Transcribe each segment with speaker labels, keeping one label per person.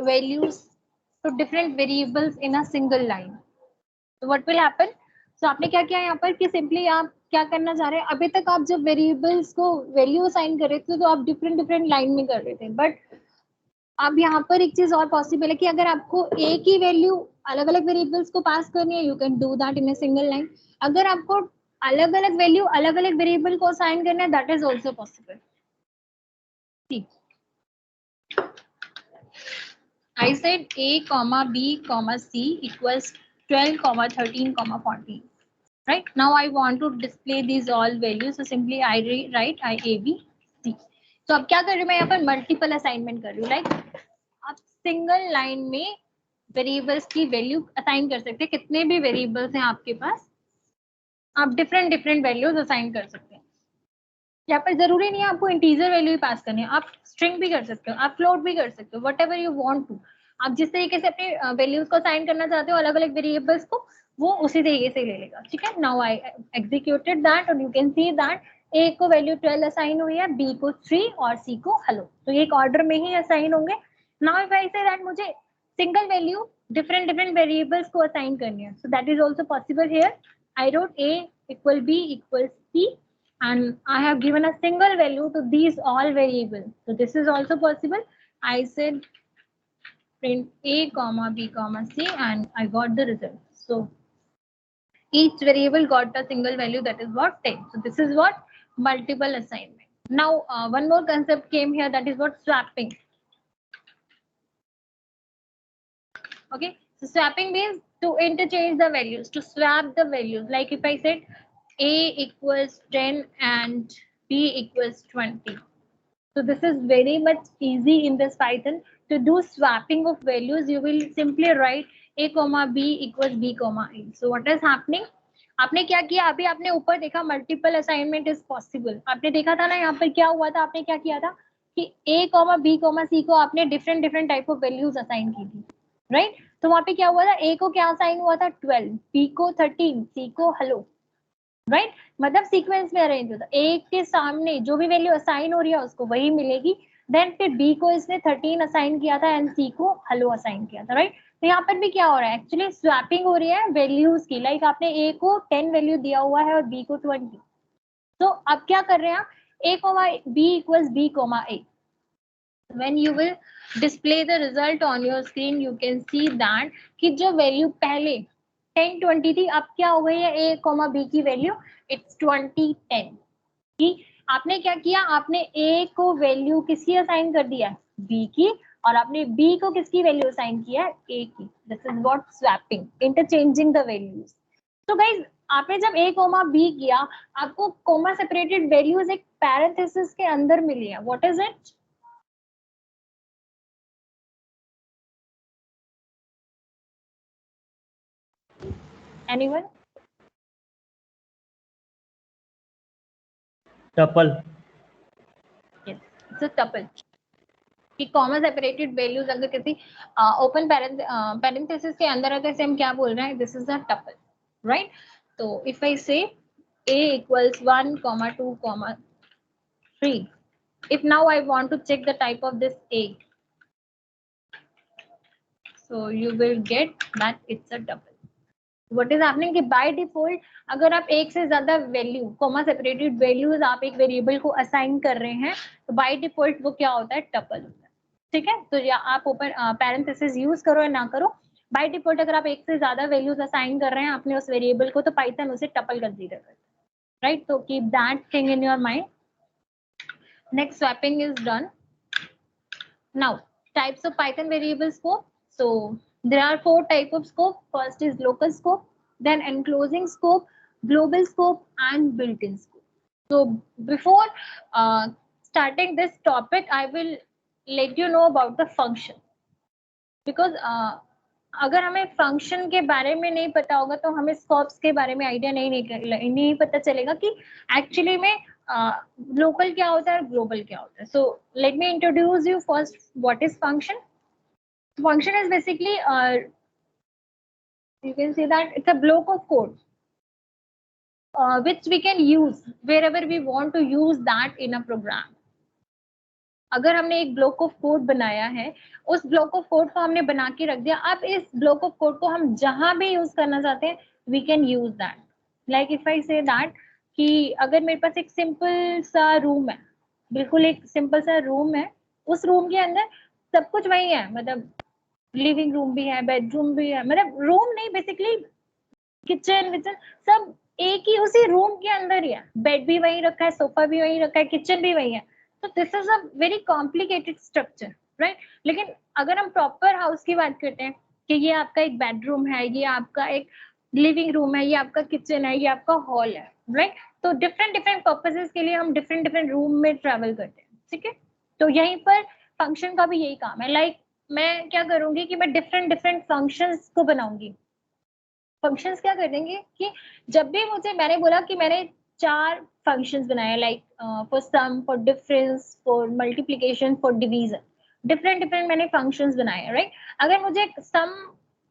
Speaker 1: values to different variables in a single line. So what will happen? So आपने क्या किया यहाँ पर कि सिंपली आप क्या करना चाह रहे हैं, अभी तक आप जब वेरिएबल्स को वैल्यू असाइन कर रहे थे तो आप डिफरेंट डिफरेंट लाइन में कर रहे थे, बट अब यहाँ पर एक चीज और पॉसिबल है कि अगर आपको एक ही वैल्यू अलग अलग वेरिएबल्स को पास करनी है, you can do that in a single line. अगर आपको अलग अलग वैल्यू अलग अलग वेरिएबल को असाइन करना है, that is also possible. I said A, B, C equals 12, 13, 14. Right? Now I want to display these all values. So simply I write I A B C. So अब क्या कर रही हूँ मैं यहाँ पर मल्टीपल असाइनमेंट कर रही हूँ. लाइक आप सिंगल लाइन में वेरिएबल्स की वैल्यू असाइन कर सकते हैं. कितने भी वेरिएबल्स हैं आपके पास, आप डिफरेंट डिफरेंट वैल्यूज असाइन कर सकते हैं. यहाँ पर जरूरी नहीं है आपको इंटीजर वैल्यू ही पास करनी है, आप स्ट्रिंग भी कर सकते हो, आप फ्लोट भी कर सकते हो, whatever you want to. आप जिस तरीके से अपने वैल्यूज को असाइन करना चाहते हो अलग अलग वेरिएबल्स को, वो उसी तरीके से ले लेगा. ठीक है. नाउ आई एग्जीक्यूटेड दैट और यू कैन सी दैट ए को वैल्यू 12 असाइन हुई है, बी को 3 और सी को हेलो. तो ये एक ऑर्डर में ही असाइन होंगे. Now if I say that मुझे single value different different variables को असाइन करनी है, so that is also possible here. I wrote A equal B equal C and I have given a single value to these all variables. So this is also possible. I said print A, B, C and I got the result. So each variable got a single value, that is what 10. So this is what multiple assignment. Now one more concept came here, that is what swapping. Okay, so swapping means to interchange the values, to swap the values. Like if I said A equals 10 and B equals 20. So this is very much easy in this Python. To do swapping of values, you will simply write A, B equals B, A. So what is happening? आपने क्या किया, अभी आपने ऊपर देखा multiple assignment is possible. आपने देखा था ना यहाँ पर क्या हुआ था, आपने क्या किया था कि A, B, C को आपने different different type of values assign की थी. राइट? तो वहां पे क्या हुआ था, A को क्या असाइन हुआ था 12, B को 13, C को हेलो. राइट? मतलब सीक्वेंस में अरेंज होता. ए के सामने जो भी वैल्यू असाइन हो रही है उसको वही मिलेगी. देन फिर बी को इसने 13 असाइन किया था एंड सी को हेलो असाइन किया था. राइट? तो यहाँ पर भी क्या हो रहा है, एक्चुअली स्वैपिंग हो रही है वैल्यूज की. लाइक आपने ए को 10 वैल्यू दिया हुआ है और बी को 20. तो अब क्या कर रहे हैं आप, A comma B equals B comma A. When you will display the result on your screen, you can see that कि जो वैल्यू पहले 10, 20 थी, अब क्या हो गई है ए कोमा बी की वैल्यू इट्स 20, 10. कि आपने क्या किया, आपने ए को वैल्यू किसकी असाइन कर दिया, बी की, और आपने बी को किसकी वैल्यू असाइन किया, ए की. This is what swapping, interchanging the values. तो गाइज आपने जब ए कोमा बी किया, आपको कोमा सेपरेटेड वैल्यूज एक पैरेंथेसिस के अंदर मिली है. What is it? Anyone?
Speaker 2: Tuple.
Speaker 1: Yes, it's a tuple. कि कॉमा सेपरेटेड वैल्यूज अगर किसी ओपन पैरेंथेसिस के अंदर है तो इसे हम क्या बोल रहे हैं, this is a tuple. Right? तो इफ आई से a equals 1, 2, 3, if now I want to check the type of this a, so you will get that it's a tuple. What is happening कि by default अगर आप एक से ज्यादा value comma separated values आप एक variable को assign कर रहे हैं तो बाय डिफॉल्ट वो क्या होता है, टपल होता है. ठीक है? तो या आप ओपन पैरेंथेसिस यूज करो या ना करो, बाय डिफॉल्ट अगर आप एक से ज्यादा वैल्यूज असाइन कर रहे हैं अपने उस वेरिएबल को तो पाइथन उसे टपल कंसीडर करता है. राइट? तो keep that thing in your mind. Next swapping is done. Now types of Python variable scope. So there are 4 types of scope. First is local scope, then enclosing scope, global scope, and built-in scope. So before starting this topic, I will let you know about the function, because अगर हमें function के बारे में नहीं पता होगा तो हमें स्कोप्स के बारे में आइडिया नहीं पता चलेगा कि एक्चुअली में लोकल क्या होता है और ग्लोबल क्या होता है. So let me introduce you first what is function. Function is basically you can say that it's a block of code which we can use wherever we want to use that in a program. अगर हमने एक block of code बनाया है, उस block of code को हमने बना के रख दिया, अब इस ब्लॉक ऑफ कोड को हम जहां भी यूज करना चाहते हैं we can use that. Like if I say that कि अगर मेरे पास एक सिंपल सा रूम है, बिल्कुल एक सिंपल सा रूम है, उस रूम के अंदर सब कुछ वही है, मतलब लिविंग रूम भी है, बेडरूम भी है, मतलब रूम नहीं बेसिकली किचन विचन सब एक ही उसी रूम के अंदर ही है, बेड भी वही रखा है, सोफा भी वही रखा है, किचन भी वही है। तो this is a very complicated structure, right. लेकिन अगर हम प्रॉपर हाउस की बात करते हैं कि ये आपका एक बेडरूम है, ये आपका एक लिविंग रूम है, ये आपका किचन है, ये आपका हॉल है, राइट। तो डिफरेंट डिफरेंट पर्पसेस के लिए हम डिफरेंट डिफरेंट रूम में ट्रेवल करते हैं, ठीक है। तो यहीं पर फंक्शन का भी यही काम है। लाइक मैं क्या करूंगी कि मैं डिफरेंट डिफरेंट फंक्शंस को बनाऊंगी। फंक्शंस क्या कर देंगे कि जब भी मुझे, मैंने बोला कि मैंने 4 फंक्शंस बनाए, like for sum, for difference, for multiplication, for division, different different मैंने फंक्शंस बनाए, राइट। अगर मुझे सम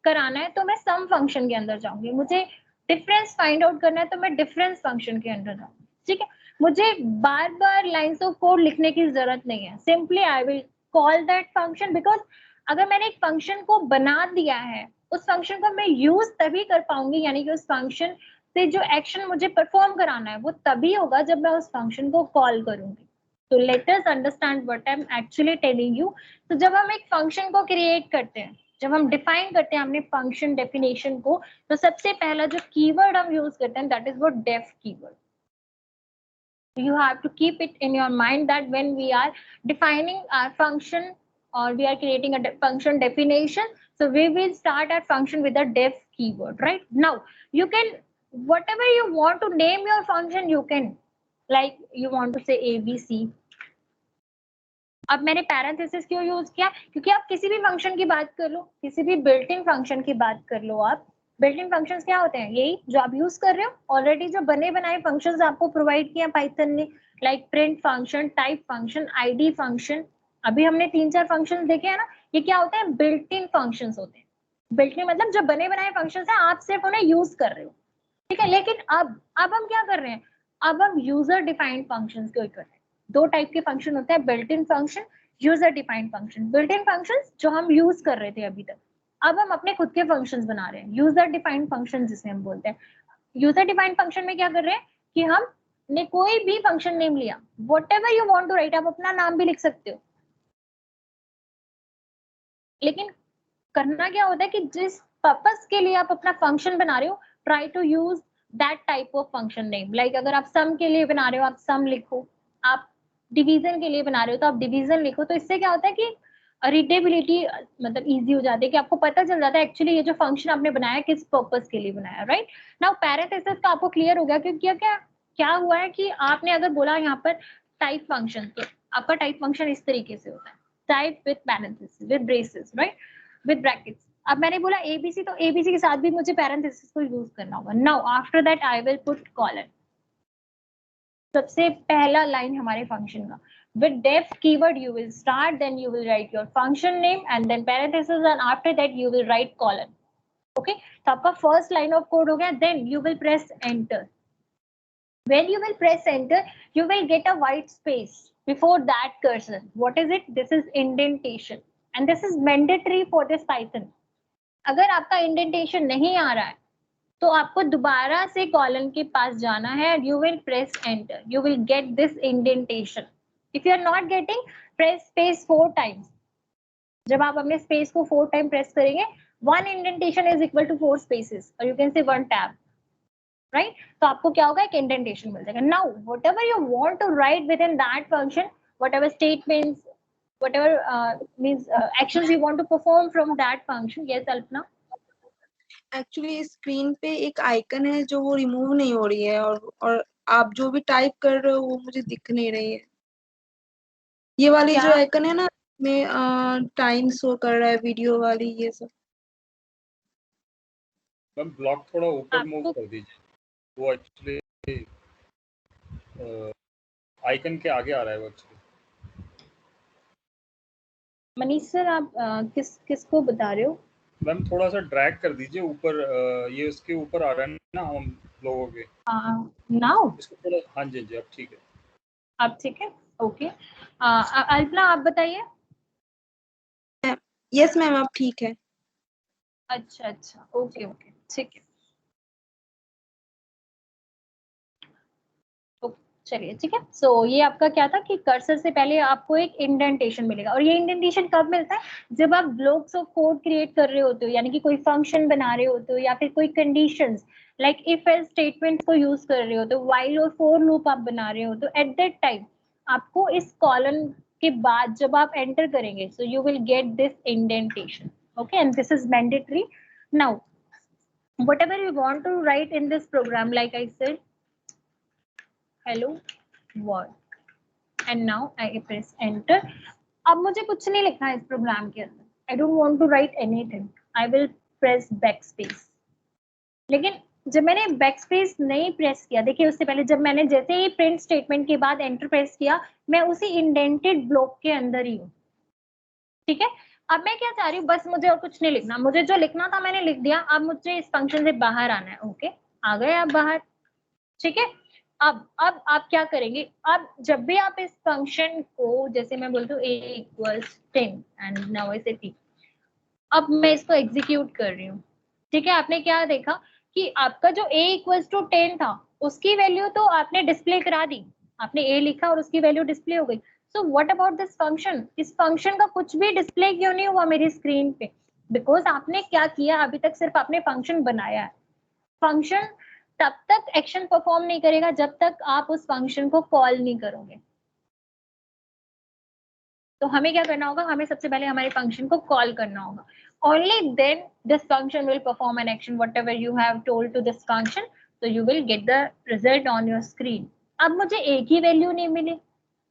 Speaker 1: कराना है तो मैं सम फंक्शन के अंदर जाऊंगी, मुझे डिफरेंस फाइंड आउट करना है तो मैं डिफरेंस फंक्शन के अंदर जाऊंगी, ठीक है। मुझे बार बार लाइंस ऑफ कोड लिखने की जरूरत नहीं है, simply I will call that function, because अगर मैंने एक फंक्शन को बना दिया है, उस फंक्शन को मैं यूज तभी कर पाऊंगी, यानी कि उस फंक्शन से जो एक्शन मुझे परफॉर्म कराना है वो तभी होगा जब मैं उस फंक्शन को कॉल करूंगी। तो let us understand what I am actually telling you. तो जब हम एक फंक्शन को क्रिएट करते हैं, जब हम डिफाइन करते हैं अपने फंक्शन डेफिनेशन को, तो सबसे पहला जो कीवर्ड हम यूज करते हैं that is what def keyword. You have to keep it in your mind that when we are defining our function or we are creating a function definition, so we will start our function with a def keyword, right? Now you can, whatever you want to name your function, you can, like you want to say ABC. अब मैंने parenthesis क्यों use किया, क्योंकि आप किसी भी function की बात कर लो, किसी भी बिल्ट इन फंक्शन की बात कर लो, आप बिल्ट इन फंक्शंस क्या होते हैं, यही जो आप यूज कर रहे हो ऑलरेडी, जो बने बनाए फंक्शंस आपको प्रोवाइड किया पाइथन ने, like print function, type function, ID function. अभी हमने 3-4 फंक्शंस देखे हैं ना, ये क्या होते हैं, बिल्ट इन फंक्शंस होते हैं। बिल्ट इन मतलब जो बने बनाए फंक्शंस हैं, आप सिर्फ उन्हें यूज कर रहे हो, ठीक है। लेकिन अब हम क्या कर रहे हैं, अब हम यूजर डिफाइंड फंक्शंस को कर रहे हैं। 2 टाइप के फंक्शन होते हैं, built in function, user defined function. Built in functions जो हम यूज कर रहे थे अभी तक, अब हम अपने खुद के फंक्शंस बना रहे हैं, यूजर डिफाइंड फंक्शन जिसे हम बोलते हैं। यूजर डिफाइंड फंक्शन में क्या कर रहे हैं कि हमने कोई भी फंक्शन नेम लिया, whatever you want to write, आप अपना नाम भी लिख सकते हो, लेकिन करना क्या होता है कि जिस पर्पस के लिए आप अपना फंक्शन बना रहे हो, try to use that type of function name. Like अगर आप सम के लिए बना रहे हो, आप सम लिखो, आप डिवीजन के लिए बना रहे हो तो आप डिवीजन लिखो। तो इससे क्या होता है कि रीडेबिलिटी मतलब इजी हो जाती है, कि आपको पता चल जाता है एक्चुअली ये जो फंक्शन आपने बनाया किस पर्पस के लिए बनाया, राइट। नाउ पैरेंथेसिस का आपको क्लियर हो गया कि क्या क्या क्या हुआ है कि आपने अगर बोला यहाँ पर टाइप फंक्शन, तो आपका टाइप फंक्शन इस तरीके से होता है, type with parenthesis with braces, right, with brackets. अब मैंने बोला एबीसी, तो एबीसी के साथ भी मुझे पैरेंथेसिस को यूज करना होगा। Now after that I will put colon, सबसे पहला लाइन हमारे फंक्शन का, with def keyword you will start, then you will write your function name and then parentheses, and after that you will write colon. Okay, तो आपका first line of code हो गया, then you will press enter. When you will press enter, you will get a white space before that cursor. What is it? This is indentation, and this is mandatory for this Python. अगर आपका indentation नहीं आ रहा है तो आपको दोबारा से colon के पास जाना है, you will press enter, you will get this indentation. If you are not getting, press space 4 times. जब आप अपने स्पेस को 4 टाइम प्रेस करेंगे, 1 indentation is equal to 4 spaces, और you can say 1 tab, right. तो आपको क्या होगा, एक इंडेंटेशन मिल जाएगा। Now whatever you want to write within that function, whatever statements, whatever means actions you want to perform from that function. Yes Alpana.
Speaker 2: Actually screen पे एक icon है जो वो रिमूव नहीं हो रही है, और आप जो भी टाइप कर रहे हो वो मुझे दिख नहीं रही है। ये वाली जो आइकन है ना, में टाइम शो कर रहा है, वीडियो वाली, ये सब।
Speaker 3: मैम ब्लॉक थोड़ा ऊपर मूव कर दीजिए, वो एक्चुअली आइकन के आगे आ रहा है वो एक्चुअली।
Speaker 1: मनीष सर आप किसको बता रहे हो?
Speaker 3: मैम थोड़ा सा ड्रैग कर दीजिए ऊपर, ये उसके ऊपर आ रहा है ना हम लोगों के।
Speaker 1: नाउ
Speaker 3: इसको थोड़ा, हाँ जी जी अब ठीक है।
Speaker 1: अब ठीक है। ओके, अल्पना आप बताइए।
Speaker 2: यस मैम, आप ठीक है।
Speaker 1: अच्छा अच्छा, ओके ओके, ठीक है। चलिए ठीक है। सो ये आपका क्या था कि कर्सर से पहले आपको एक इंडेंटेशन मिलेगा, और ये इंडेंटेशन कब मिलता है? जब आप ब्लॉक्स ऑफ कोड क्रिएट कर रहे होते हो, यानी कि कोई फंक्शन बना रहे होते हो, या फिर कोई conditions like if else statement को यूज कर रहे हो, तो व्हाइल और फॉर लूप आप बना रहे हो, तो एट दैट टाइम आपको इस कॉलन के बाद जब आप एंटर करेंगे, so you will get this indentation. Okay, and this is mandatory. Now whatever you want to write in this program, like I said, hello world and now I press enter. अब मुझे कुछ नहीं लिखना है इस program के अंदर, I don't want to write anything, I will press backspace. लेकिन जब मैंने बैकस्पेस नहीं प्रेस किया, देखिए उससे पहले जब मैंने जैसे ही प्रिंट स्टेटमेंट के बाद एंटर प्रेस किया, मैं उसी इंडेंटेड ब्लॉक के अंदर ही हूँ। ठीक है, अब मैं क्या चाह रही हूँ, बस मुझे और कुछ नहीं लिखना, मुझे जो लिखना था मैंने लिख दिया, अब मुझे इस फंक्शन से बाहर आना है। ओके, आ गए आप बाहर। ठीक है, अब आप क्या करेंगे, अब जब भी आप इस फंक्शन को, जैसे मैं बोलती हूँ a = 10 एंड नाउ आई से t, अब मैं इसको एग्जीक्यूट कर रही हूँ। ठीक है, आपने क्या देखा कि आपका जो a = 10 था, उसकी वैल्यू तो आपने डिस्प्ले करा दी, आपने a लिखा और उसकी वैल्यू डिस्प्ले हो गई। So what about this function, इस फंक्शन का कुछ भी डिस्प्ले क्यों नहीं हुआ मेरी स्क्रीन पे? बिकॉज आपने क्या किया, अभी तक सिर्फ आपने फंक्शन बनाया है। फंक्शन तब तक एक्शन परफॉर्म नहीं करेगा जब तक आप उस फंक्शन को कॉल नहीं करोगे। तो हमें क्या करना होगा, हमें सबसे पहले हमारे फंक्शन को कॉल करना होगा। Only then this function will perform an action whatever you have told to this function, so you will get the result on your screen. अब मुझे a की वैल्यू नहीं मिली।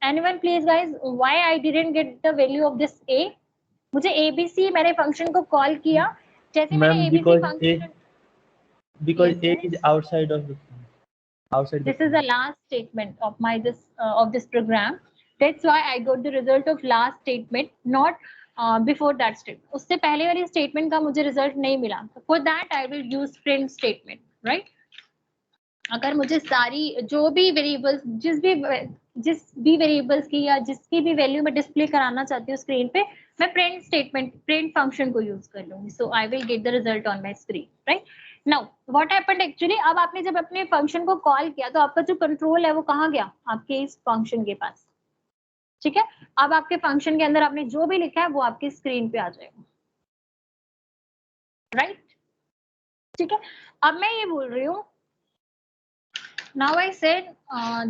Speaker 1: Anyone please guys, why I didn't get the value of this a? मुझे abc मैंने function को call किया, जैसे मैंने
Speaker 4: Ma'am,
Speaker 1: abc function,
Speaker 4: because
Speaker 1: yes,
Speaker 4: A is outside of the
Speaker 1: this is the last statement of my this program. That's why I got the result of last statement, not before that statement. उससे पहले वाली statement का मुझे result नहीं मिला, for that I will use print statement, right? अगर मुझे सारी जो भी वेरिएबल्स जिस भी वेरिएबल्स की या जिसकी भी वैल्यू मैं डिस्प्ले कराना चाहती हूँ स्क्रीन पे, मैं प्रिंट स्टेटमेंट प्रिंट फंक्शन को यूज कर लूंगी, so I will get the result on my screen, right? Now what happened actually, अब आपने जब अपने फंक्शन को कॉल किया तो आपका जो कंट्रोल है वो कहाँ गया, आपके इस फंक्शन के पास। ठीक है, अब आपके फंक्शन के अंदर आपने जो भी लिखा है वो आपकी स्क्रीन पे आ जाएगा, राइट? ठीक है, अब मैं ये बोल रही हूँ, now I said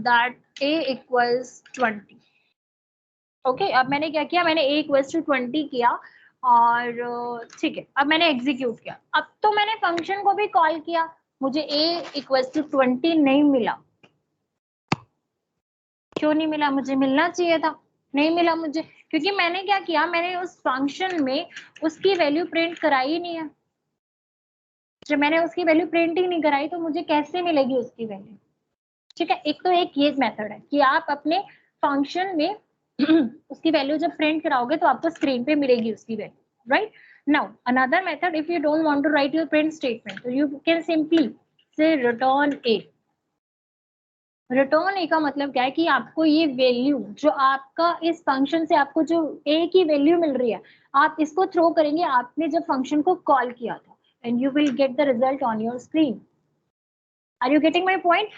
Speaker 1: that a equals 20. Okay, अब मैंने क्या किया, मैंने a equals to 20 किया, और ठीक है, अब मैंने एग्जीक्यूट किया। अब तो मैंने फंक्शन को भी कॉल किया, मुझे a equals to 20 नहीं मिला। क्यों नहीं मिला? मुझे मिलना चाहिए था, नहीं मिला मुझे, क्योंकि मैंने क्या किया, मैंने उस फंक्शन में उसकी वैल्यू प्रिंट कराई ही नहीं है। जब मैंने उसकी वैल्यू प्रिंट ही नहीं कराई तो मुझे कैसे मिलेगी उसकी वैल्यू? ठीक है, एक तो एक ये मेथड है कि आप अपने फंक्शन में उसकी वैल्यू जब प्रिंट कराओगे तो आपको स्क्रीन पे मिलेगी उसकी value, right? Now another method, if you don't want to write your print statement, तो you can simply say return a. Return a का मतलब क्या है कि आपको ये वैल्यू जो आपका इस फंक्शन से आपको जो ए की वैल्यू मिल रही है, आप इसको थ्रो करेंगे आपने जब फंक्शन को कॉल किया था, and you will get the result on your screen. Are you getting my point?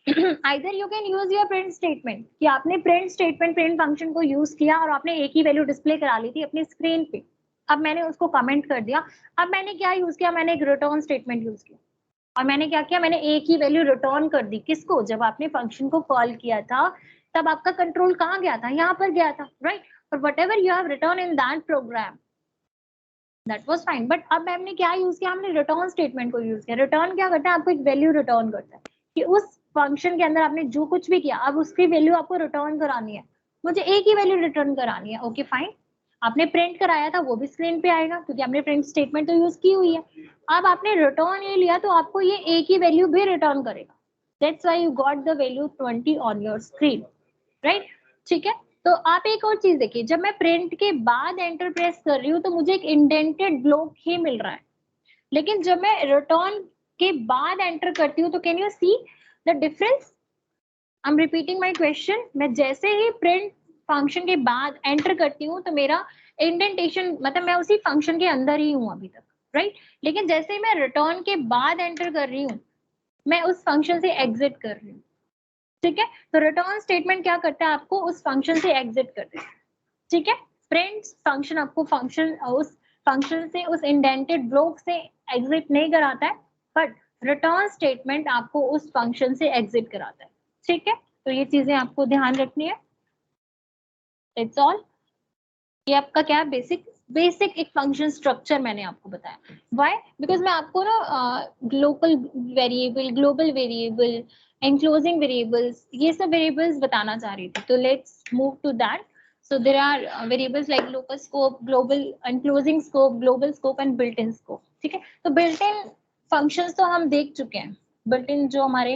Speaker 1: Either you can use your print statement कि आपने print statement print function को यूज किया और आपने एक ही वैल्यू डिस्प्ले करा ली थी अपनी स्क्रीन पे, अब मैंने उसको कमेंट कर दिया। अब मैंने क्या यूज किया, मैंने एक रिटर्न स्टेटमेंट यूज किया, और मैंने क्या किया, मैंने एक ही वैल्यू रिटर्न कर दी। किसको? जब आपने फंक्शन को कॉल किया था तब आपका कंट्रोल कहाँ गया था, यहाँ पर गया था, राइट? और whatever you have return in that program that was fine, but अब हमने क्या यूज किया, हमने रिटर्न स्टेटमेंट को यूज किया। रिटर्न क्या करता है, आपको एक वैल्यू रिटर्न करता है कि उस फंक्शन के अंदर आपने जो कुछ भी किया अब उसकी वैल्यू आपको रिटर्न करानी है, मुझे एक ही वैल्यू रिटर्न करानी है। ओके फाइन, आपने प्रिंट कराया था वो भी स्क्रीन पे आएगा क्योंकि आपने प्रिंट स्टेटमेंट तो यूज की हुई है। अब आपने रिटर्न ये लिया तो आपको ये एक ही वैल्यू भी रिटर्न करेगा, that's why you got the value 20 on your screen, right? ठीक है, तो आप एक और चीज देखिए, जब मैं प्रिंट के बाद एंटर प्रेस कर रही हूँ तो मुझे एक इंडेंटेड ब्लॉक ही मिल रहा है, लेकिन जब मैं रिटर्न के बाद एंटर करती हूँ तो can you see the difference? I am repeating my question, मैं जैसे ही प्रिंट फंक्शन के बाद एंटर करती हूँ तो मेरा इंडेंटेशन मतलब मैं उसी फंक्शन के अंदर ही हूँ अभी तक, राइट? लेकिन जैसे ही मैं रिटर्न के बाद एंटर कर रही हूँ मैं उस फंक्शन से एग्जिट कर रही हूँ, ठीक है? तो रिटर्न स्टेटमेंट क्या करता है, आपको उस फंक्शन से एग्जिट कर देता है, ठीक है? प्रिंट फंक्शन आपको फंक्शन उस फंक्शन से उस इंडेंटेड ब्लॉक से एग्जिट नहीं कराता है, बट रिटर्न स्टेटमेंट आपको उस फंक्शन से एग्जिट कराता है, ठीक है? तो ये चीजें आपको ध्यान रखनी है। It's all. ये आपका क्या बेसिक बेसिक एक फंक्शन स्ट्रक्चर मैंने आपको बताया। व्हाई? बिकॉज मैं आपको ना local variable, global variable, enclosing variables, ये सब वेरिएबल्स बताना चाह रही थी। तो let's move to that. So there are variables like local scope, global enclosing scope, global scope and built-in scope, ठीक है? तो built-in functions तो हम देख चुके हैं। built-in जो हमारे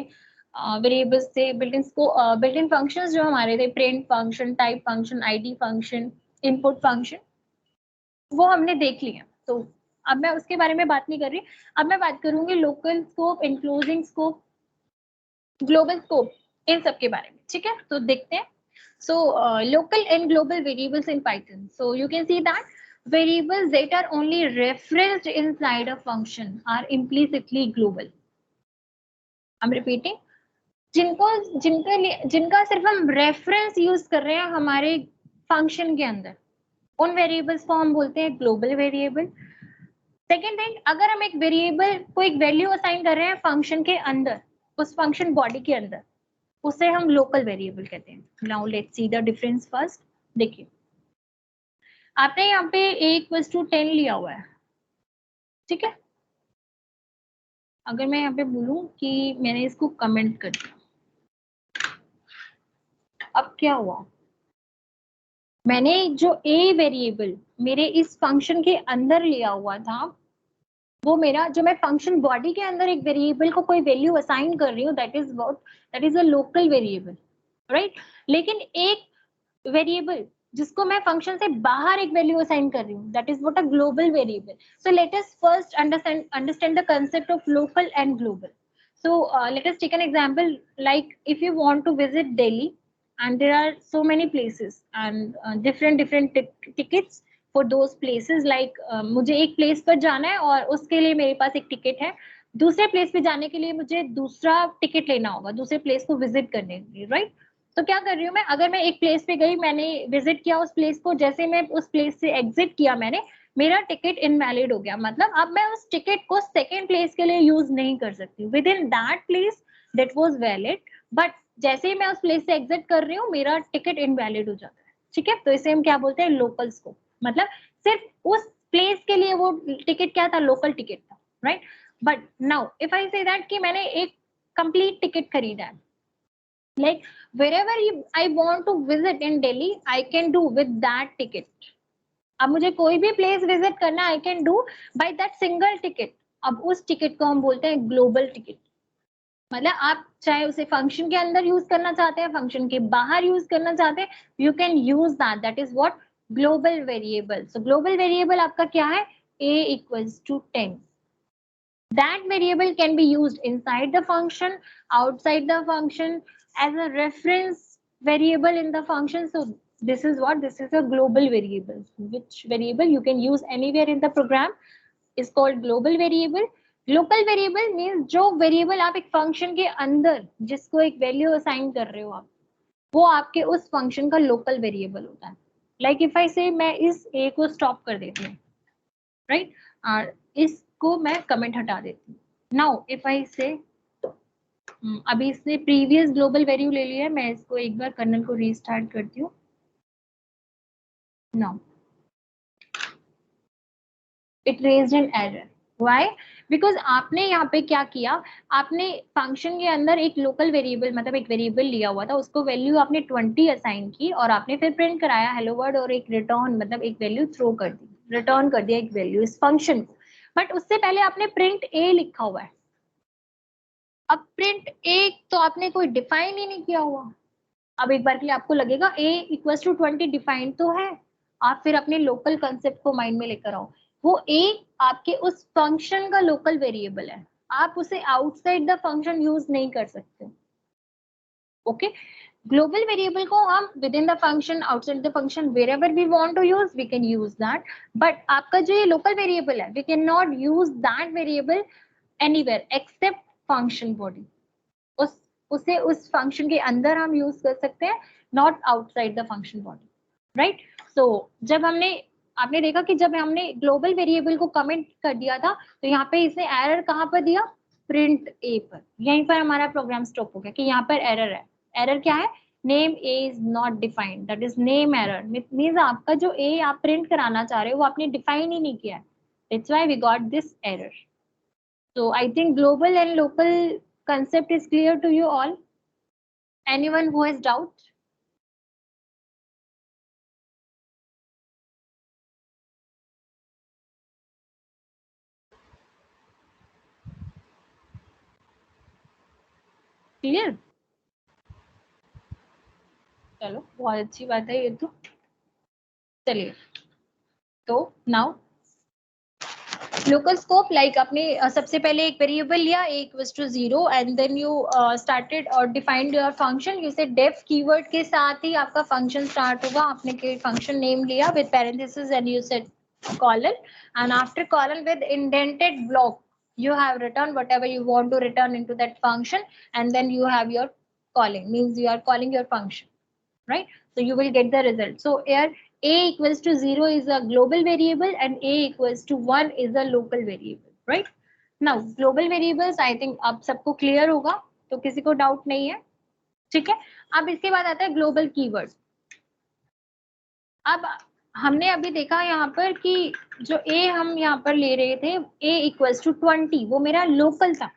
Speaker 1: वेरिएबल्स थे, built-in functions जो हमारे थे, print function, type function, id function, input function, वो हमने देख लिया। तो अब मैं उसके बारे में बात नहीं कर रही, अब मैं बात करूंगी local scope, enclosing scope, global scope, इन सब के बारे में, ठीक है? तो देखते हैं। So local and global variables in Python. So you can see that variables that are only referenced inside a function are implicitly global. I'm repeating. जिनका सिर्फ हम रेफरेंस यूज कर रहे हैं हमारे फंक्शन के अंदर, उन वेरिएबल्स को हम बोलते हैं ग्लोबल वेरिएबल। सेकेंड थिंग, अगर हम एक वेरिएबल को एक वैल्यू असाइन कर रहे हैं फंक्शन के अंदर, उस फंक्शन बॉडी के अंदर, उसे हम लोकल वेरिएबल कहते हैं। Now let's see the difference first. देखिए, आपने यहाँ पे a=10 लिया हुआ है, ठीक है? अगर मैं यहाँ पे बोलूं कि मैंने इसको कमेंट कर दिया, अब क्या हुआ? मैंने जो a वेरिएबल मेरे इस फंक्शन के अंदर लिया हुआ था, वो मेरा जो मैं फंक्शन बॉडी के अंदर एक वेरिएबल को कोई वैल्यू असाइन कर रही हूँ, that is a local variable, right? लेकिन एक वेरिएबल जिसको मैं फंक्शन से बाहर एक वैल्यू असाइन कर रही हूँ, that is what a global variable. So let us first understand the concept of local and global. So let us take an example, like if you want to visit Delhi and there are so many places and different tickets for those places, like मुझे एक place पर जाना है और उसके लिए मेरे पास एक टिकट है, दूसरे प्लेस पे जाने के लिए मुझे दूसरा टिकट लेना होगा दूसरे प्लेस को विजिट करने के लिए, राइट? तो क्या कर रही हूँ मैं, अगर मैं एक प्लेस पे गई, मैंने विजिट किया उस प्लेस को, जैसे मैं उस प्लेस से एग्जिट किया मैंने, मेरा टिकट इनवैलिड हो गया। मतलब अब मैं उस टिकट को सेकेंड प्लेस के लिए यूज नहीं कर सकती। With in that place that was valid, but जैसे ही मैं उस प्लेस से एग्जिट कर रही हूँ मेरा टिकट इनवैलिड हो जाता है, ठीक है? तो इसे हम क्या बोलते हैं, लोकल स्कोप। मतलब सिर्फ उस प्लेस के लिए वो टिकट क्या था, लोकल टिकट था, right? But now if I say that कि मैंने एक कंप्लीट टिकट खरीदा है, like wherever I want to visit in Delhi, I can do with that ticket. अब मुझे कोई भी प्लेस विजिट करना, I can do by that single ticket. अब उस टिकट को हम बोलते हैं ग्लोबल टिकट। मतलब आप चाहे उसे फंक्शन के अंदर यूज करना चाहते हैं, फंक्शन के बाहर यूज करना चाहते हैं, you can use that is what global variable. So global variable आपका क्या है, a=10. That variable can be used inside the function, outside the function, as a reference variable in the function. So this is a global variable. Which variable you can use anywhere in the program is called global variable. Local variable means जो variable आप एक function के अंदर जिसको एक value assign कर रहे हो आप, वो आपके उस function का local variable होता है। Like if I say मैं इस a को stop कर देती हूँ, right? और इसको मैं कमेंट हटा देती हूँ। नाउ इफ आई से, अभी इसने प्रीवियस ग्लोबल वैल्यू ले लिया है, मैं इसको एक बार कर्नल को रीस्टार्ट करती हूँ। Now it raised an error. Why? Because आपने यहाँ पे क्या किया, आपने फंक्शन के अंदर एक लोकल वेरिएबल मतलब एक वेरिएबल लिया हुआ था, उसको वैल्यू आपने 20 असाइन की और आपने फिर प्रिंट कराया हेलो वर्ल्ड और एक रिटर्न मतलब एक वैल्यू थ्रो कर दी, रिटर्न कर दिया एक वैल्यू इस फंक्शन को। बट उससे पहले आपने प्रिंट ए लिखा हुआ है। अब प्रिंट ए तो आपने कोई डिफाइन ही नहीं किया हुआ। अब एक बार के लिए आपको लगेगा a=20 डिफाइन तो है, आप फिर अपने लोकल कंसेप्ट को माइंड में लेकर आओ। वो a आपके उस फंक्शन का लोकल वेरिएबल है, आप उसे आउटसाइड द फंक्शन यूज नहीं कर सकते। ओके ग्लोबल वेरिएबल को हम within the function outside the function wherever we want to use we can use that, but आपका जो ये लोकल वेरिएबल है we can not use that variable anywhere except function body. उसे उस function के अंदर हम use कर सकते हैं, not outside the function body, right. So जब आपने देखा कि जब हमने ग्लोबल वेरिएबल को कमेंट कर दिया था तो यहाँ पे इसने एरर कहाँ पर दिया, प्रिंट ए पर। यहीं पर हमारा प्रोग्राम स्टॉप हो गया कि यहाँ पर एरर है। एरर क्या है, name A is not defined, that is name error. Means आपका जो ए आप प्रिंट कराना चाह रहे हो वो आपने डिफाइन ही नहीं किया है, that's why we got this error. So I think global and local concept is clear to you all. Anyone who has doubt? Clear? चलो बहुत अच्छी बात है ये तो। चलिए तो नाउ लोकल स्कोप लाइक आपने सबसे पहले एक वेरिएबल लिया a equals to 0 and then you started और defined your function. You say def keyword के साथ ही आपका फंक्शन स्टार्ट होगा। आपने फंक्शन नेम लिया with parenthesis and you said colon, and after colon with indented block you have written whatever you want to return into that function, and then you have your calling, means you are calling your function, right? So you will get the result. So here a equals to 0 is a global variable and a equals to 1 is a local variable, right? Now global variables I think अब सबको clear होगा, तो किसी को doubt नहीं है, ठीक है। अब इसके बाद आता है ग्लोबल कीवर्ड। अब हमने अभी देखा यहाँ पर कि जो a हम यहाँ पर ले रहे थे a इक्वल्स टू 20, वो मेरा लोकल था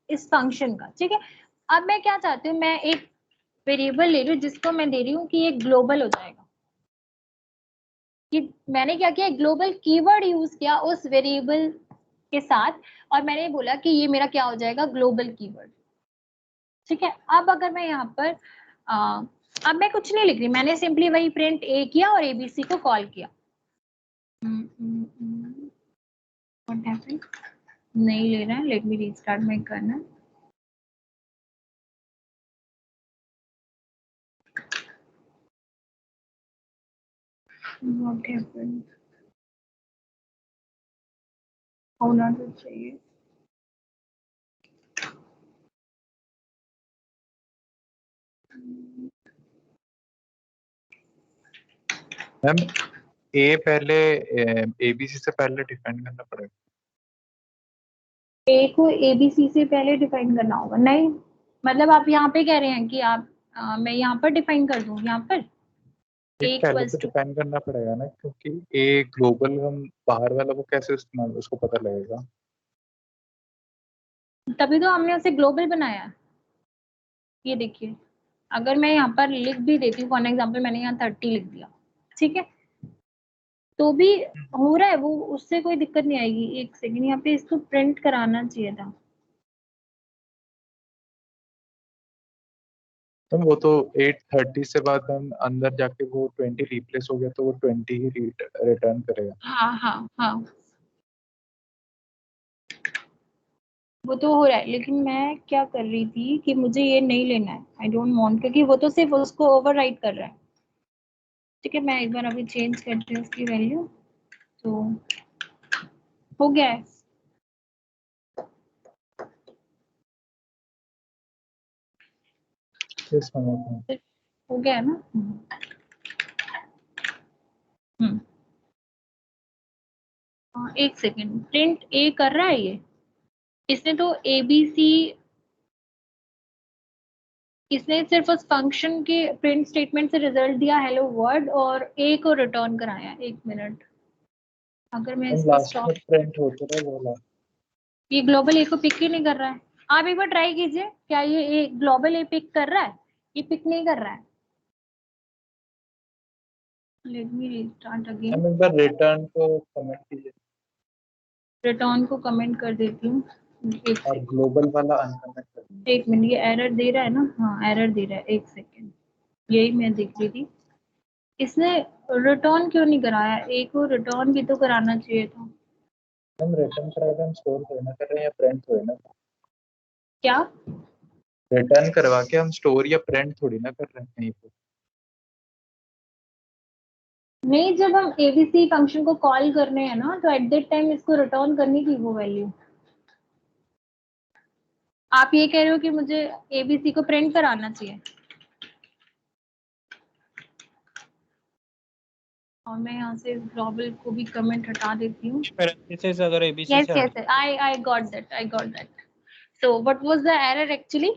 Speaker 1: इस फंक्शन का, ठीक है। अब मैं क्या चाहती हूँ, मैं एक वेरिएबल ले रही हूँ जिसको मैं दे रही हूँ कि ये ग्लोबल हो जाएगा। कि मैंने क्या किया, ग्लोबल कीवर्ड यूज किया उस वेरिएबल के साथ और मैंने बोला कि ये मेरा क्या हो जाएगा, ग्लोबल कीवर्ड, ठीक है। अब अगर मैं यहाँ पर अब मैं कुछ नहीं लिख रही, मैंने सिंपली वही प्रिंट ए किया और एबीसी को कॉल किया। What happened? नहीं ले रहा है, let me restart my kernel. What happened? होना तो चाहिए।
Speaker 5: मैम ए पहले एबीसी से पहले डिफाइन करना पड़ेगा।
Speaker 1: ए को एबीसी से पहले डिफाइन करना होगा? नहीं, मतलब आप यहाँ पे कह रहे हैं कि आप मैं यहाँ पर डिफाइन कर दूँ, यहाँ पर ए
Speaker 5: पहले
Speaker 1: इक्वल्स
Speaker 5: तो
Speaker 1: टू,
Speaker 5: डिफाइन करना पड़ेगा ना, क्योंकि ए ग्लोबल हम बाहर वाला को कैसे इस्तेमाल उसको पता लगेगा।
Speaker 1: तभी तो हमने उसे ग्लोबल बनाया। ये देखिए, अगर मैं यहाँ पर लिख भी देती हूँ, फॉर एग्जाम्पल मैंने यहाँ 30 लिख दिया, ठीक है, तो भी हो रहा है वो, उससे कोई दिक्कत नहीं आएगी। एक सेकेंड, यहाँ पे इसको प्रिंट कराना चाहिए था।
Speaker 5: तो वो तो 830 से बाद हम अंदर जाके वो 20 रिप्लेस हो गया तो वो 20 ही रिटर्न करेगा।
Speaker 1: हाँ हाँ हाँ, वो तो हो रहा है, लेकिन मैं क्या कर रही थी कि मुझे ये नहीं लेना है, आई डोंट वांट, क्योंकि वो तो सिर्फ उसको ओवरराइट कर रहा है, ठीक है। मैं एक बार अभी चेंज करती हूँ उसकी वैल्यू, तो हो गया है। हो गया है ना? एक सेकेंड, प्रिंट ए कर रहा है ये, इसने तो एबीसी, इसने सिर्फ उस फंक्शन के प्रिंट स्टेटमेंट से रिजल्ट दिया हेलो वर्ल्ड और ए को रिटर्न कराया। एक मिनट, अगर मैं इसको स्टॉप,
Speaker 5: प्रिंट होता है वो
Speaker 1: ये ग्लोबल ए को पिक ही नहीं कर रहा है। आप एक बार ट्राई कीजिए, क्या ये ग्लोबल ए पिक कर रहा है? ये पिक नहीं कर रहा है। Let me restart again.
Speaker 5: हम एक बार रिटर्न को कमेंट कीजिए
Speaker 1: रिटर्न को कमेंट कर देती हूँ।
Speaker 5: और ग्लोबल वाला अनकमेंट कर दीजिए।
Speaker 1: एक मिनट, ये एरर दे रहा है ना? हाँ एरर दे रहा है, एक सेकेंड, यही मैं देख रही थी। इसने रिटर्न क्यों नहीं कराया? ए को रिटर्न भी तो कराना चाहिए था।
Speaker 5: हम रिटर्न करा रहे हैं, हम स्टोर होना कर रहे हैं या प्रिंट होना।
Speaker 1: क्या
Speaker 5: रिटर्न करवा के हम स्टोर या प्रिंट थोड़ी ना कर रहे हैं कहीं पे।
Speaker 1: नहीं, जब हम एबीसी फंक्शन को कॉल कर रहे हैं ना, तो एट दैट टाइम इसको रिटर्न करनी थी वो वैल्यू। आप ये कह रहे हो कि मुझे एबीसी को प्रिंट कराना चाहिए, और मैं यहाँ से ग्लोबल को भी कमेंट हटा देती हूँ।
Speaker 4: पैरेंथेसिस अगर एबीसी
Speaker 1: yes
Speaker 4: से
Speaker 1: yes I got that. So what was the error actually?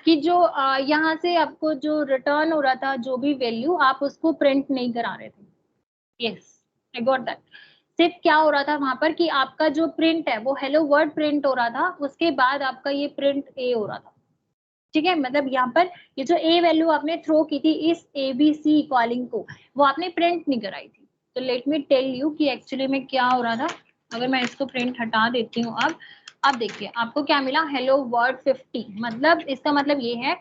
Speaker 1: कि जो यहाँ से आपको जो रिटर्न हो रहा था, जो भी वैल्यू, आप उसको प्रिंट नहीं करा रहे थे। Yes, I got that. सिर्फ क्या हो रहा था वहां पर कि आपका जो प्रिंट है वो हेलो वर्ड प्रिंट हो रहा था, उसके बाद आपका ये प्रिंट ए हो रहा था। ठीक है, मतलब यहाँ पर ये जो ए वैल्यू आपने थ्रो की थी इस एबीसी कॉलिंग को, वो आपने प्रिंट नहीं कराई थी। तो लेट मी टेल यू कि एक्चुअली में क्या हो रहा था। अगर मैं इसको प्रिंट हटा देती हूँ, अब देखिए आपको क्या मिला, हेलो वर्ड 50। मतलब इसका मतलब ये है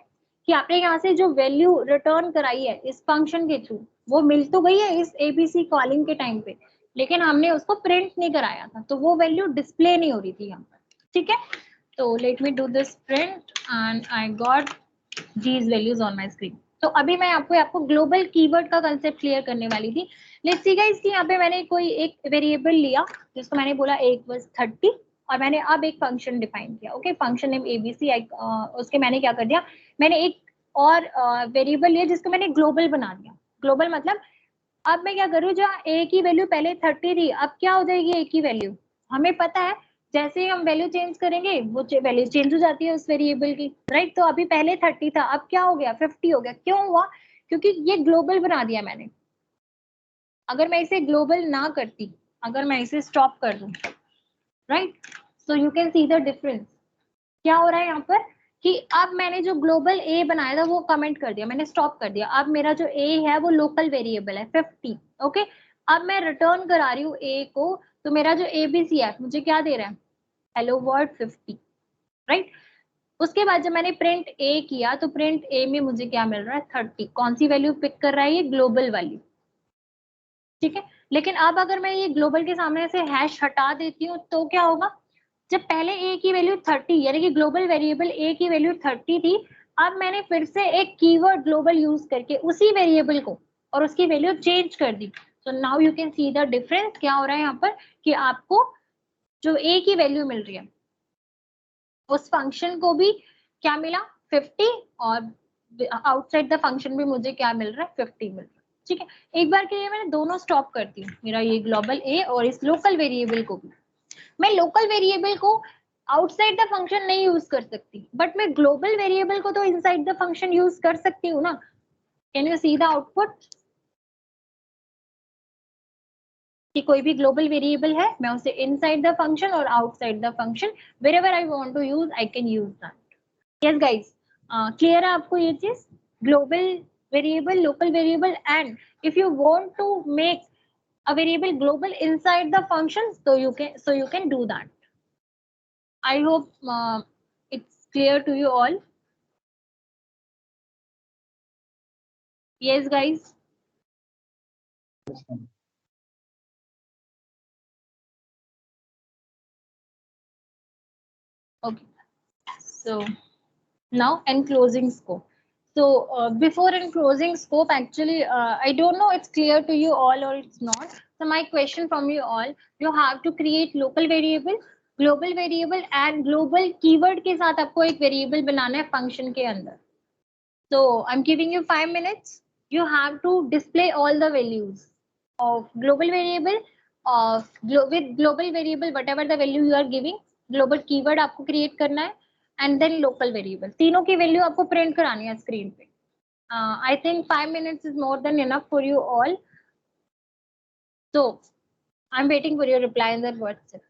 Speaker 1: कि आपने यहाँ से जो वैल्यू रिटर्न कराई है इस फंक्शन के थ्रू, वो मिल तो गई है इस एबीसी कॉलिंग के टाइम पे, लेकिन हमने उसको प्रिंट नहीं कराया था, तो वो वैल्यू डिस्प्ले नहीं हो रही थी यहाँ पर। ठीक है, तो let me do this print and I got these values on my screen. तो अभी मैं आपको ग्लोबल कीवर्ड का कंसेप्ट क्लियर करने वाली थी। लेट्स सी गाइस कि यहाँ पे मैंने कोई एक वेरिएबल लिया जिसको मैंने बोला a = 30, और मैंने अब एक फंक्शन डिफाइन किया। Okay, function name ABC. उसके मैंने क्या कर दिया, मैंने एक और वेरिएबल लिया जिसको मैंने ग्लोबल बना दिया। ग्लोबल मतलब अब मैं क्या करूँ, जहाँ a की वैल्यू पहले 30 थी, अब क्या हो जाएगी a की वैल्यू, हमें पता है जैसे ही हम वैल्यू चेंज करेंगे वो वैल्यू चेंज हो जाती है उस वेरिएबल की, राइट। तो अभी पहले 30 था, अब क्या हो गया 50 हो गया। क्यों हुआ, क्योंकि ये ग्लोबल बना दिया मैंने। अगर मैं इसे ग्लोबल ना करती, अगर मैं इसे स्टॉप कर दूं, right, so you can see the difference. क्या हो रहा है यहाँ पर कि अब मैंने जो ग्लोबल ए बनाया था वो कमेंट कर दिया, मैंने स्टॉप कर दिया। अब मेरा जो ए है वो लोकल वेरिएबल है 50। ओके, अब मैं रिटर्न करा रही हूँ ए को, तो मेरा जो एबीसी है मुझे क्या दे रहा है, हेलो वर्ड 50, राइट। उसके बाद जब मैंने प्रिंट ए किया तो प्रिंट ए में मुझे क्या मिल रहा है 30। कौन सी वैल्यू पिक कर रहा है, ये ग्लोबल वाली। ठीक है, लेकिन अब अगर मैं ये ग्लोबल के सामने से हैश हटा देती हूँ तो क्या होगा, जब पहले ए की वैल्यू 30 यानी कि ग्लोबल वेरिएबल ए की वैल्यू 30 थी, अब मैंने फिर से एक कीवर्ड ग्लोबल यूज करके उसी वेरिएबल को और उसकी वैल्यू चेंज कर दी। तो now you can see the difference. क्या हो रहा है यहाँ पर कि आपको जो ए की वैल्यू मिल रही है उस फंक्शन को भी क्या मिला 50, और आउटसाइड द फंक्शन भी मुझे क्या मिल रहा है 50 मिल रहा है। ठीक है, एक बार के लिए मैंने दोनों स्टॉप करती हूँ, मेरा ये ग्लोबल ए और इस लोकल वेरिएबल को भी। मैं लोकल वेरिएबल को आउटसाइड द फंक्शन नहीं यूज कर सकती, बट मैं ग्लोबल वेरिएबल को तो इनसाइड द फंक्शन यूज कर सकती हूँ ना। Can you see the output कि कोई भी ग्लोबल वेरिएबल है, मैं उसे इनसाइड द फंक्शन और outside the function wherever I want to use I can use that. Yes guys, clear है आपको ये चीज, global variable, local variable, and if you want to make a variable global inside the function, so you can do that. I hope it's clear to you all. Yes guys. Okay, so now enclosing scope. So before enclosing scope, actually I don't know it's clear to you all or it's not. So my question from you all, you have to create local variable, global variable and global keyword के साथ आपको एक variable बनाना है function के अंदर. So I'm giving you 5 minutes. You have to display all the values of global variable, with global variable whatever the value you are giving, global keyword आपको create करना है, and then local variable. तीनों की value आपको print करानी है screen पे. I think 5 minutes is more than enough for you all. So I'm waiting for your reply in that WhatsApp.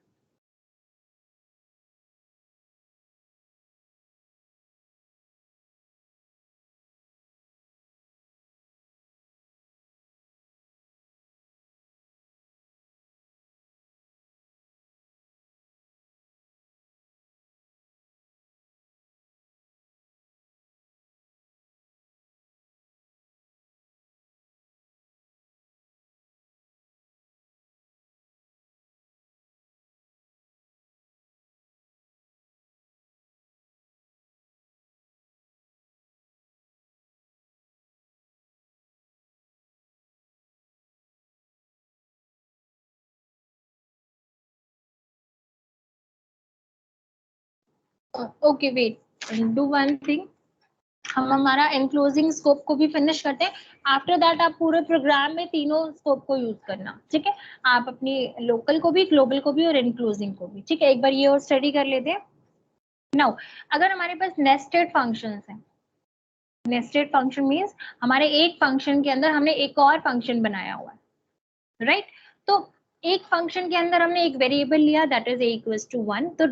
Speaker 1: Okay wait, do one thing, हम हमारा enclosing scope को भी फिनिश करते हैं। आफ्टर दैट आप पूरे प्रोग्राम में तीनों स्कोप को यूज करना, ठीक है। आप अपनी लोकल को भी, ग्लोबल को भी और एनक्लोजिंग को भी, ठीक है। एक बार ये और स्टडी कर लेते हैं। नाउ अगर हमारे पास नेस्टेड फंक्शंस हैं, नेस्टेड फंक्शन मींस हमारे एक फंक्शन के अंदर हमने एक और फंक्शन बनाया हुआ है, राइट। तो एक फंक्शन के अंदर हमने एक वेरिएबल लिया that is a equals to 1, तो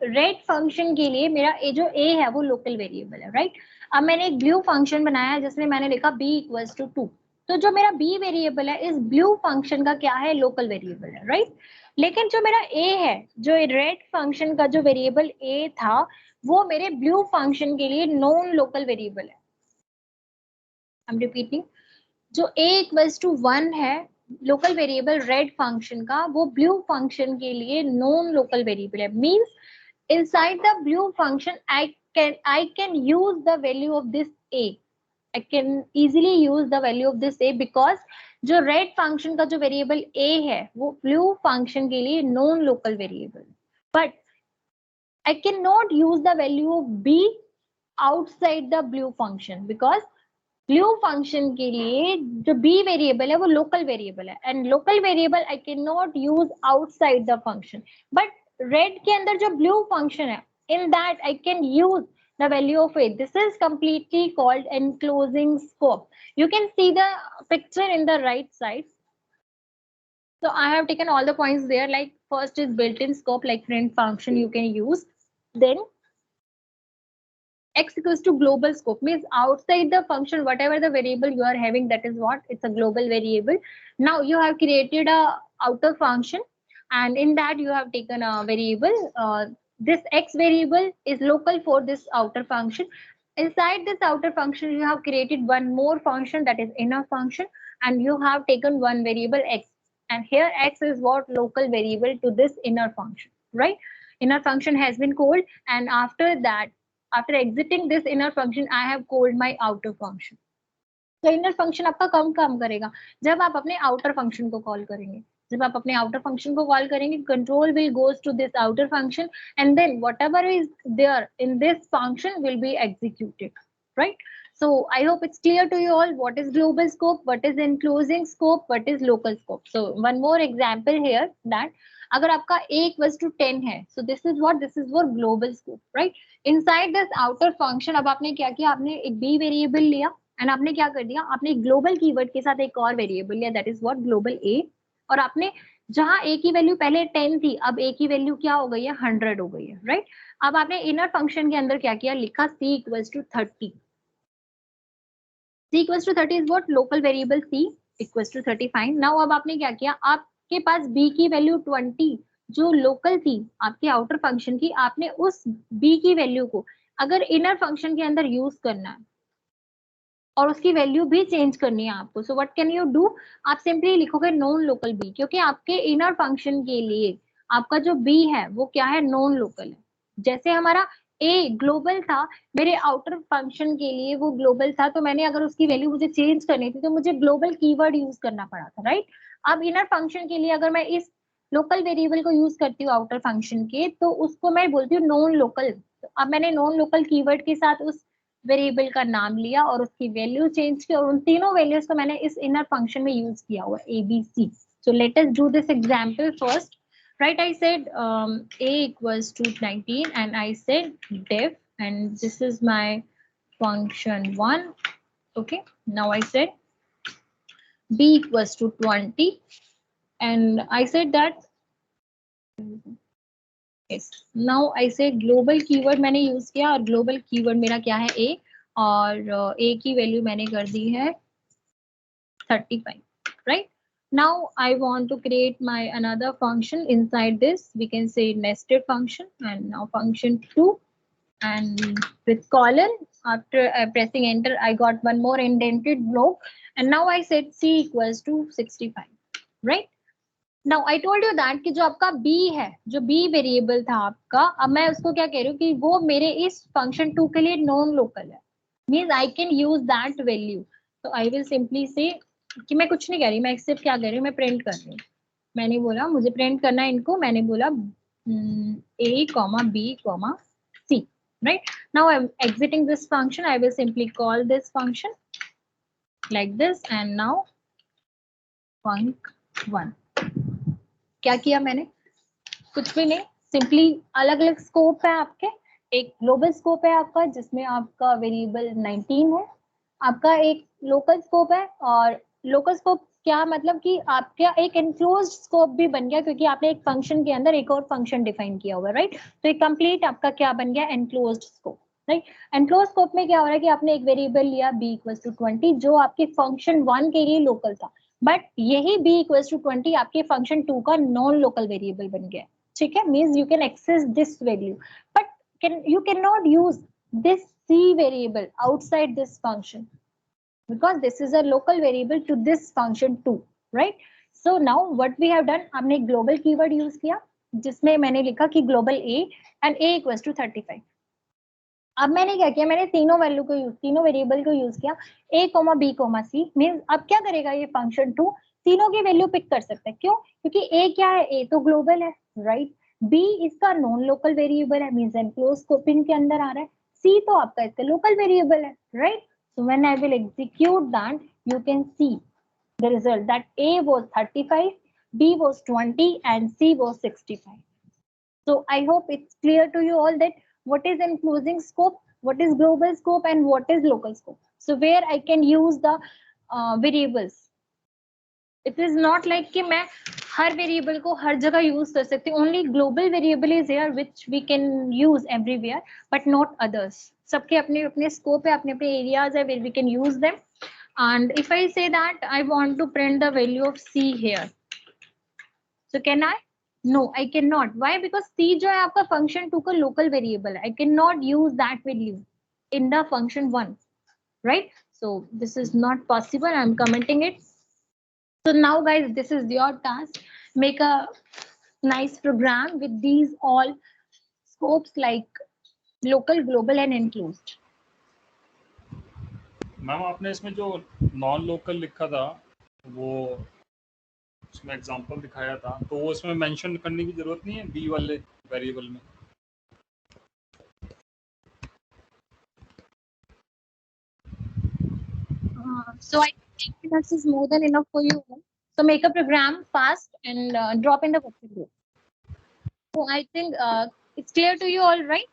Speaker 1: रेड फंक्शन के लिए मेरा जो a है वो लोकल वेरिएबल है, राइट। अब मैंने एक ब्लू फंक्शन बनाया जिसमें मैंने लिखा b इक्वल्स टू 2, तो जो मेरा b वेरिएबल है इस ब्लू फंक्शन का क्या है, लोकल वेरिएबल है, राइट। लेकिन जो मेरा a है, जो रेड फंक्शन का जो वेरिएबल a था वो मेरे ब्लू फंक्शन के लिए नॉन लोकल वेरिएबल है। आई एम रिपीटिंग, जो a इक्वल्स टू 1 है लोकल वेरिएबल रेड फंक्शन का, वो ब्लू फंक्शन के लिए नॉन लोकल वेरिएबल है। Means inside the blue function I can use the value of this a, I can easily use the value of this a because जो red function का जो variable a है वो blue function के लिए non local variable, but I cannot use the value of b outside the blue function because blue function के लिए जो b वेरिएबल है वो लोकल वेरिएबल है, and local variable I can not use outside the function. But red के अंदर जो blue function है in that I can use the value of it. This is completely called enclosing scope. You can see the picture in the right side. So I have taken all the points there, like first is built-in scope, like print function you can use. Then x equals to global scope means outside the function whatever the variable you are having, that is what, it's a global variable. Now you have created a outer function and in that you have taken a variable, this x variable is local for this outer function. Inside this outer function you have created one more function, that is inner function, and you have taken one variable x, and here x is what, local variable to this inner function, right. Inner function has been called, and after that, after exiting this inner function I have called my outer function. तो inner function आपका कम काम करेगा जब आप अपने outer function को call करेंगे। जब आप अपने outer function को कॉल करेंगे, control will goes to this outer function and then whatever is there in this function will be executed, right. So I hope it's clear to you all what is global scope, what is enclosing scope, what is local scope. So one more example here, that अगर आपका a equals to 10 है, so this is what, this is for global scope, right. Inside this outer function अब आपने क्या किया, आपने एक b variable लिया एंड आपने क्या कर दिया, आपने ग्लोबल कीवर्ड के साथ एक और वेरिएबल लिया, that is what, global a, और आपने जहां a की वैल्यू पहले 10 थी अब a की वैल्यू क्या हो गई है, 100 हो गई है, राइट। अब आपने इनर फंक्शन के अंदर क्या किया, लिखा c equals to 30, c equals to 30 is what, local variable c equals to 35। Now अब आपने क्या किया, आपके पास b की वैल्यू 20 जो लोकल थी आपके आउटर फंक्शन की, आपने उस b की वैल्यू को अगर इनर फंक्शन के अंदर यूज करना है और उसकी वैल्यू भी चेंज करनी है आपको, so what can you do, आप सिंपली लिखोगे नॉन लोकल b, क्योंकि आपके इनर फंक्शन के लिए आपका जो b है वो क्या है, नॉन लोकल है। जैसे हमारा a ग्लोबल था, मेरे आउटर फंक्शन के लिए वो ग्लोबल था, तो मैंने अगर उसकी वैल्यू मुझे चेंज करनी थी तो मुझे ग्लोबल कीवर्ड यूज करना पड़ा था, राइट। अब इनर फंक्शन के लिए अगर मैं इस लोकल वेरिएबल को यूज करती हूँ आउटर फंक्शन के, तो उसको मैं बोलती हूँ नॉन लोकल। अब मैंने नॉन लोकल कीवर्ड के साथ उस वेरिएबल का नाम लिया और उसकी वैल्यू चेंज की, और उन तीनों वैल्यूज को मैंने इस इनर फंक्शन में यूज किया हुआ ABC। So let us do this example first, right. I said a equals to 19 and I said def, and this is my function 1, okay. Now I said b equals to 20 and I said that, yes, now I said global keyword मैंने use किया और global keyword मेरा क्या है, a, और a की value मैंने कर दी है 35, right. Now I want to create my another function inside this, we can say nested function, and now function 2, and with colon, after pressing enter I got one more indented block, and now I said c equals to 65, right. Now I told you that कि जो आपका b है, जो b variable था आपका, अब मैं उसको क्या कह रही हूँ कि वो मेरे इस फंक्शन 2 के लिए नॉन लोकल है, means I can use that value. तो आई विल सिंपली से कि मैं कुछ नहीं कह रही, मैं सिर्फ क्या कर रही हूँ, मैं प्रिंट कर रही हूँ। मैंने बोला मुझे प्रिंट करना है इनको, मैंने बोला a, b, c, right? Now I'm exiting this function. I will simply call this function like this, and now func1. क्या किया मैंने? कुछ भी नहीं, सिंपली अलग अलग स्कोप है आपके. एक ग्लोबल स्कोप है आपका जिसमें आपका वेरिएबल 19 है, आपका एक लोकल स्कोप है, और लोकल स्कोप क्या मतलब कि आपका एक एनक्लोज्ड स्कोप भी बन गया क्योंकि आपने एक फंक्शन के अंदर एक और फंक्शन डिफाइन किया हुआ है, राइट? तो एक कंप्लीट आपका क्या बन गया? Enclosed scope, right? Enclosed scope में क्या हो रहा है कि आपने एक वेरिएबल लिया b इक्वल्स टू 20 जो आपके फंक्शन 1 के लिए लोकल था, बट यही b इक्वल्स टू 20 आपके फंक्शन 2 का नॉन लोकल वेरिएबल बन गया. ठीक है, means you can access this value, but you cannot use this c variable outside this function because this is a local variable to this function too, right? So now what we have done, हमने global keyword use किया जिसमें मैंने लिखा कि global a and a equals to 35. अब मैंने क्या किया? मैंने तीनों वेरिएबल को यूज किया, a, b, c. मींस अब क्या करेगा ये फंक्शन 2? तीनों की वैल्यू पिक कर सकता है. क्यों? क्योंकि a क्या है? a तो ग्लोबल है, राइट? b इसका नॉन लोकल वेरिएबल है, मींस एनक्लोज स्कोपिंग के अंदर आ रहा है. c तो आपका इसका लोकल वेरिएबल है, right? So when I will execute that, you can see the result that a was 35, b was 20, and c was 65. So I hope it's clear to you all that what is enclosing scope, what is global scope, and what is local scope. So where I can use the variables. It is not like कि मैं हर variable को हर जगह use कर सकती हूँ. Only global variable is here which we can use everywhere, but not others. सबके अपने अपने स्कोप है, अपने अपने एरियाज है where we can use them. And if I say that I want to print the value of c here, so can I? No, I cannot. Why? Because c जो है आपका function 2 का local variable है. I cannot use that value in the function 1, right? So this is not possible. I'm commenting it. So now guys, this is your task. Make a nice program with these all scopes like local, global, and enclosed.
Speaker 3: Ma'am आपने इसमें जो non local लिखा था वो उसमें example दिखाया था, तो वो इसमें मेंशन करने की जरूरत नहीं है बी वाले वेरिएबल में?
Speaker 1: So I think 10 minutes is more than enough for you. So make a program fast and drop in the WhatsApp group. So I think it's clear to you all, right?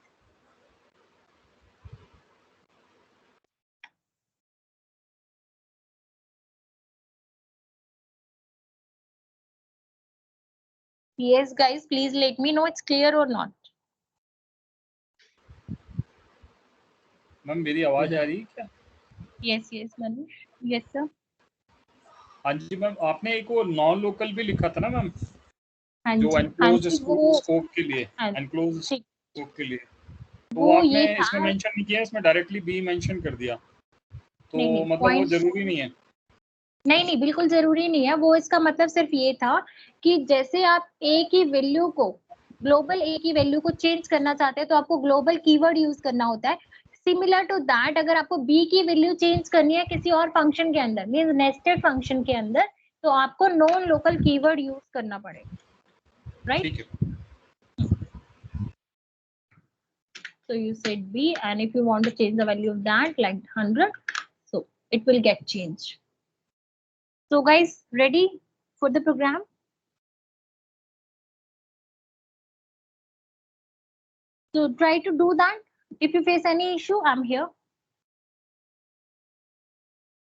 Speaker 1: Yes, guys, please let me know it's clear or not.
Speaker 3: Ma'am मेरी आवाज आ रही है क्या?
Speaker 1: Yes, yes, Manush. Yes, sir.
Speaker 3: हाँ जी ma'am, आपने एक वो non local भी लिखा था ना मैम,
Speaker 1: हाँ
Speaker 3: जो
Speaker 1: जी, हाँ
Speaker 3: एनक्लोज
Speaker 1: जी, वो
Speaker 3: स्कोप के लिए,
Speaker 1: हाँ,
Speaker 3: एनक्लोज
Speaker 1: ठीक.
Speaker 3: स्कोप के लिए, तो
Speaker 1: वो
Speaker 3: आपने
Speaker 1: ये था.
Speaker 3: इसमें मेंशन नहीं किया, इसमें डायरेक्टली बी मेंशन कर दिया, तो
Speaker 1: नहीं,
Speaker 3: मतलब वो
Speaker 1: point
Speaker 3: जरूरी नहीं है?
Speaker 1: नहीं, बिल्कुल जरूरी नहीं है. वो इसका मतलब सिर्फ ये था कि जैसे आप a की वैल्यू को, ग्लोबल a की वैल्यू को चेंज करना चाहते हैं तो आपको ग्लोबल कीवर्ड यूज करना होता है. सिमिलर टू दैट, अगर आपको b की वैल्यू चेंज करनी है किसी और फंक्शन के अंदर, मींस नेस्टेड फंक्शन के अंदर, तो आपको नॉन लोकल कीवर्ड यूज करना पड़ेगा, राइट?
Speaker 3: ठीक है.
Speaker 1: So you said b, and if you want to change the value of that like 100, so it will get changed. So guys, ready for the program? So try to do that. If you face any issue, I'm here.